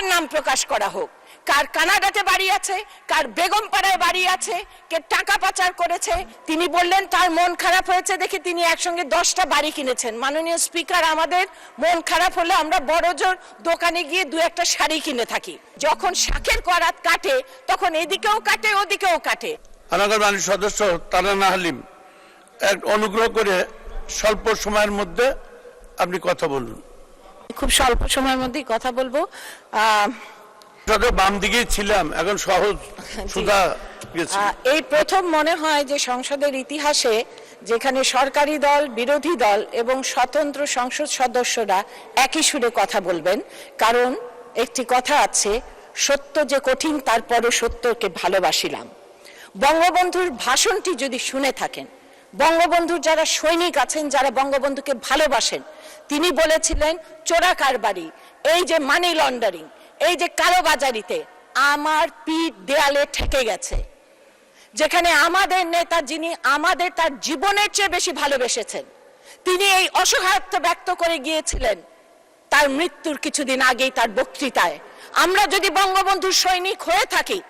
সবার নাম প্রকাশ করা হোক। কার কানাডাতে বাড়ি আছে, কার বেগমপাড়ায় বাড়ি আছে, কে টাকা পাচার করেছে। তিনি বললেন তার মন খারাপ হয়েছে দেখে তিনি একসঙ্গে 10টা বাড়ি কিনেছেন। মাননীয় স্পিকার, আমাদের মন খারাপ হলে আমরা বড়জোর দোকানে গিয়ে 2-1টা শাড়ি কিনে থাকি। যখন শাকের করাত কাটে তখন এদিকেও কাটে ওদিকেও কাটে। আনাগর বাণী সদস্য তারানা হালিম, এক অনুগ্রহ করে স্বল্প সময়ের মধ্যে আপনি কথা বলুন। খুব স্বল্প সময়ের মধ্যেই কথা বলবো। বাম দিকে ছিলাম, এখন সহজ সুধা গেছি। এই প্রথম মনে হয় যে সংসদের ইতিহাসে যেখানে সরকারি দল, বিরোধী দল এবং স্বতন্ত্র সংসদ সদস্যরা একই সুরে কথা বলবেন। কারণ একটি কথা আছে, সত্য যে কঠিন তারপরে সত্যকে ভালোবাসিলাম। বঙ্গবন্ধুর ভাষণটি যদি শুনে থাকেন, বঙ্গবন্ধুর যারা সৈনিক আছেন, যারা বঙ্গবন্ধুকে ভালোবাসেন, তিনি বলেছিলেন চোরা কারবারি, এই যে মানি লন্ডারিং, এই যে কালোবাজারিতে আমার পিঠ দেয়ালে ঠেকে গেছে। যেখানে আমাদের নেতা, যিনি আমাদের তার জীবনের চেয়ে বেশি ভালোবেসেছেন, তিনি এই অসহায়ত্ব ব্যক্ত করে গিয়েছিলেন তার মৃত্যুর কিছুদিন আগেই তার বক্তৃতায়। আমরা যদি বঙ্গবন্ধুর সৈনিক হয়ে থাকি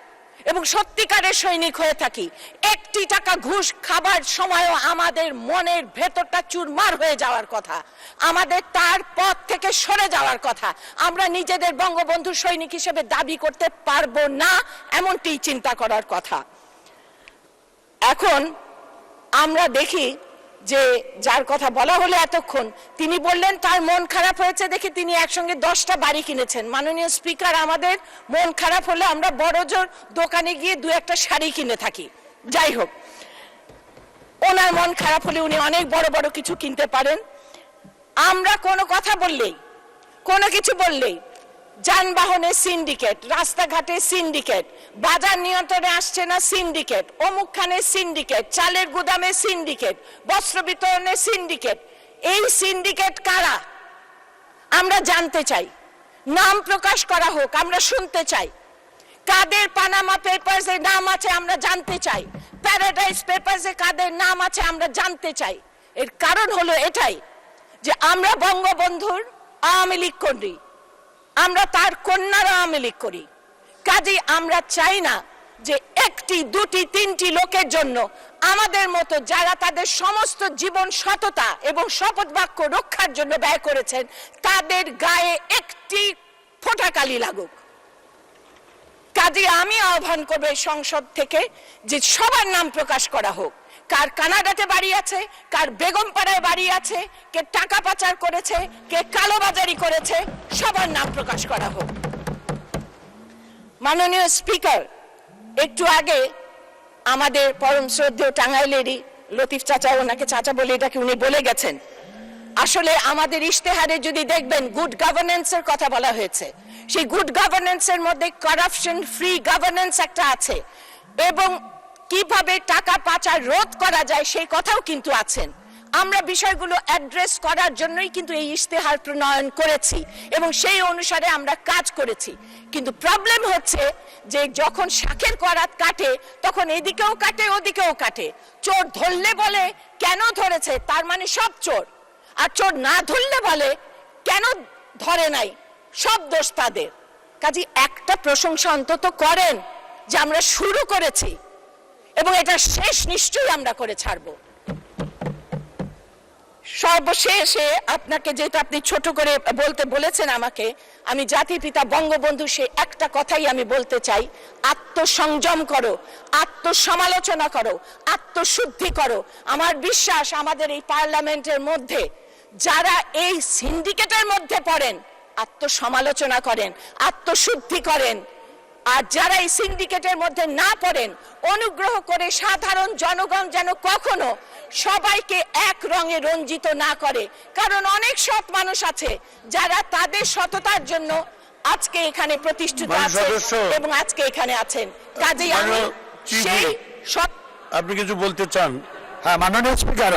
এবং সত্যিকারের সৈনিক হয়ে থাকি, 1টি টাকা ঘুষ খাবার সময়ও আমাদের মনের ভেতরটা চুরমার হয়ে যাওয়ার কথা, আমাদের তার পথ থেকে সরে যাওয়ার কথা। আমরা নিজেদের বঙ্গবন্ধুর সৈনিক হিসেবে দাবি করতে পারবো না, এমনটি চিন্তা করার কথা। এখন আমরা দেখি যে যার কথা বলা হলো এতক্ষণ, তিনি বললেন তার মন খারাপ হয়েছে দেখে তিনি একসঙ্গে 10টা বাড়ি কিনেছেন। মাননীয় স্পিকার, আমাদের মন খারাপ হলে আমরা বড়জোর দোকানে গিয়ে 2-1টা শাড়ি কিনে থাকি। যাই হোক, ওনার মন খারাপ হলে উনি অনেক বড় বড় কিছু কিনতে পারেন। আমরা কোনো কথা বললেই, কোনো কিছু বললেই যানবাহনের সিন্ডিকেট, রাস্তাঘাটে সিন্ডিকেট, বাজার নিয়ন্ত্রণে আসছে না সিন্ডিকেট, অমুকখানের সিন্ডিকেট, চালের গুদামে সিন্ডিকেট, বস্ত্র বিতরণের সিন্ডিকেট। এই সিন্ডিকেট কারা আমরা জানতে চাই, নাম প্রকাশ করা হোক, আমরা শুনতে চাই। কাদের পানামা পেপারসে নাম আছে আমরা জানতে চাই, প্যারাডাইস পেপারসে কাদের নাম আছে আমরা জানতে চাই। এর কারণ হলো এটাই যে আমরা বঙ্গবন্ধুর আওয়ামী লীগ করি, আমরা তার কন্যার আওয়ামী লীগ করি। কাজেই আমরা চাই না যে 1টি 2টি 3টি লোকের জন্য আমাদের মতো যারা তাদের সমস্ত জীবন সততা এবং শপথ বাক্য রক্ষার জন্য ব্যয় করেছেন, তাদের গায়ে 1টি ফোঁটা কালি লাগুক। কাজেই আমি আহ্বান করব এই সংসদ থেকে যে সবার নাম প্রকাশ করা হোক। কার কানাডাতে বাড়ি আছে, কার বেগমপাড়ায় বাড়ি আছে, কে টাকা পাচার করেছে, কে কালোবাজারি করেছে, সবার নাম প্রকাশ করা হোক। মাননীয় স্পিকার, একটু আগে আমাদের পরম শ্রদ্ধেয় টাঙ্গাইলেরই লতিফ চাচা, ওনাকে চাচা বলে এটাকে উনি বলে গেছেন। আসলে আমাদের ইশতেহারে যদি দেখবেন গুড গভর্নেন্সের কথা বলা হয়েছে, সেই গুড গভর্নেন্সের মধ্যে কারাপশন ফ্রি গভর্নেন্স একটা আছে এবং কিভাবে টাকা পাচার রোধ করা যায় সেই কথাও কিন্তু আছেন। আমরা বিষয়গুলো অ্যাড্রেস করার জন্যই কিন্তু এই ইশতেহার প্রণয়ন করেছি এবং সেই অনুসারে আমরা কাজ করেছি। কিন্তু প্রবলেম হচ্ছে যে যখন শাকের করাত কাটে তখন এদিকেও কাটে ওদিকেও কাটে। চোর ধরলে বলে কেন ধরেছে, তার মানে সব চোর। আর চোর না ধরলে বলে কেন ধরে নাই, সব দোষ তাদের। কাজে একটা প্রশংসা অন্তত করেন যে আমরা শুরু করেছি এবং এটা শেষ নিশ্চয়ই আমরা করে ছাড়ব। সর্বশেষে আপনাকে, যেহেতু আপনি ছোট করে বলতে বলেছেন আমাকে, আমি জাতির পিতা বঙ্গবন্ধু সে একটা কথাই আমি বলতে চাই, আত্মসংযম করো, আত্মসমালোচনা করো, আত্মশুদ্ধি করো। আমার বিশ্বাস আমাদের এই পার্লামেন্টের মধ্যে যারা এই সিন্ডিকেটের মধ্যে পড়েন, আত্মসমালোচনা করেন, আত্মশুদ্ধি করেন, আর যারা এই সিন্ডিকেটের মধ্যে না পড়েন, অনুগ্রহ করে সাধারণ জনগণ যেন কখনো সবাইকে এক রঙে রঞ্জিত না করে। কারণ অনেক সৎ মানুষ আছে যারা তাদের সততার জন্য আজকে এখানে প্রতিষ্ঠিত আছে এবং আজকে এখানে আছেন। কাজেই আমি সেই সৎ। আপনি কিছু বলতে চান? হ্যাঁ, মাননীয় স্পিকার,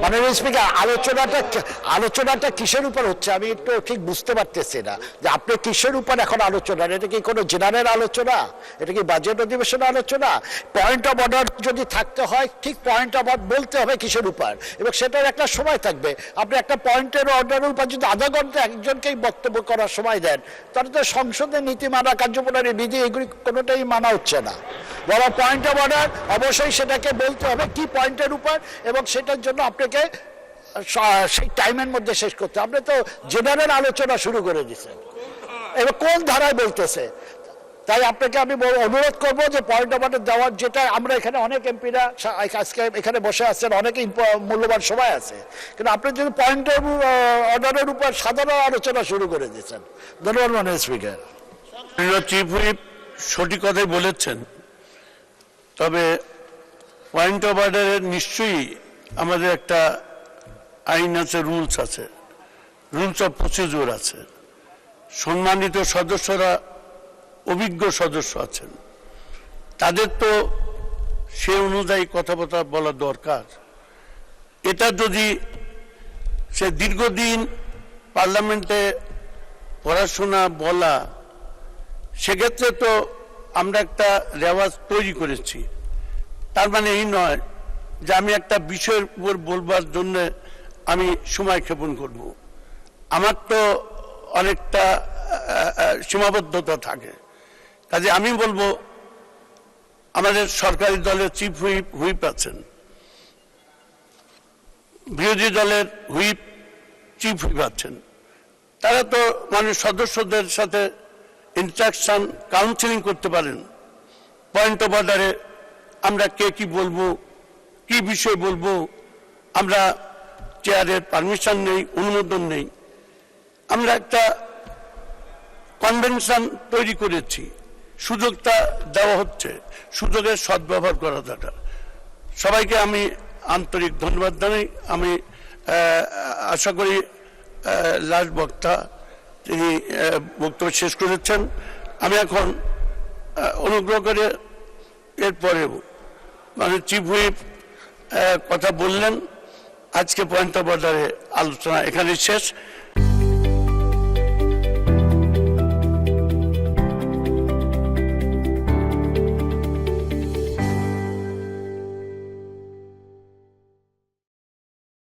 মাননীয় স্পিকার, আলোচনাটা কিসের উপর হচ্ছে আমি একটু ঠিক বুঝতে পারতেছি না, যে আপনি কিসের উপর এখন আলোচনা? এটা কি কোনো জেনারেল আলোচনা? এটা কি বাজেট অধিবেশন আলোচনা? পয়েন্ট অফ অর্ডার যদি থাকতে হয়, ঠিক পয়েন্ট অফ অর্ডার বলতে হবে কিসের উপর, এবং সেটার একটা সময় থাকবে। আপনি একটা পয়েন্টের অর্ডারের উপর যদি আধা ঘন্টা একজনকেই বক্তব্য করার সময় দেন, তাহলে তো সংসদের নীতিমালা, কার্যপ্রণালী, বিধি এগুলি কোনোটাই মানা হচ্ছে না। বড় পয়েন্ট অফ অর্ডার অবশ্যই সেটাকে বলতে হবে কি পয়েন্টের উপর, এবং সেটার জন্য আপনাকে সেই টাইমের মধ্যে শেষ করতে। আপনি তো জেনারেল আলোচনা শুরু করে দিচ্ছেন, এবার কোন ধারায় বলতেছে? তাই আপনাকে আমি অনুরোধ করবো যে পয়েন্ট অফ অর্ডার দেওয়ার, যেটা আমরা এখানে অনেক এমপিরা আজকে এখানে বসে আছেন, অনেকে মূল্যবান সময় আছে, কিন্তু আপনি যদি পয়েন্ট অফ অর্ডারের উপর সাধারণ আলোচনা শুরু করে দিচ্ছেন। ধন্যবাদ মাননীয় স্পিকার। চিফ হুইপ সঠিক কথাই বলেছেন, তবে পয়েন্ট অফ অর্ডারের নিশ্চয়ই আমাদের একটা আইন আছে, রুলস আছে, রুলস অফ প্রসিডিউর আছে। সম্মানিত সদস্যরা, অভিজ্ঞ সদস্য আছেন, তাদের তো সে অনুযায়ী কথাবার্তা বলা দরকার। এটা যদি সে দীর্ঘদিন পার্লামেন্টে পড়াশোনা বলা, সেক্ষেত্রে তো আমরা একটা রেওয়াজ তৈরি করেছি। তার মানে এই নয় যে আমি একটা বিষয়ের উপর বলবার জন্য আমি সময় ক্ষেপণ করব। আমার তো অনেকটা সীমাবদ্ধতা থাকে। কাজে আমি বলবো, আমাদের সরকারি দলের চিফ হুইপ আছেন, বিরোধী দলের হুইপ চিফ হুইপ আছেন, তারা তো মানে সদস্যদের সাথে ইন্টারাকশন, কাউন্সিলিং করতে পারেন। পয়েন্ট অফ অর্ডারে আমরা কে কি বলবো, কি বিষয় বলবো, আমরা চেয়ারের পারমিশন নেই, অনুমোদন নেই। আমরা একটা কনভেনশন তৈরি করেছি, সুযোগটা দেওয়া হচ্ছে, সুযোগের সদ্ব্যবহার করা দরকার। সবাইকে আমি আন্তরিক ধন্যবাদ জানাই। আমি আশা করি লাস্ট বক্তা তিনি বক্তব্য শেষ করেছেন। আমি এখন অনুগ্রহ করে এরপরেও মানে চিফ হুইপ কথা বললেন, আজকে পয়েন্ট অফ অর্ডারে আলোচনা এখানে শেষ।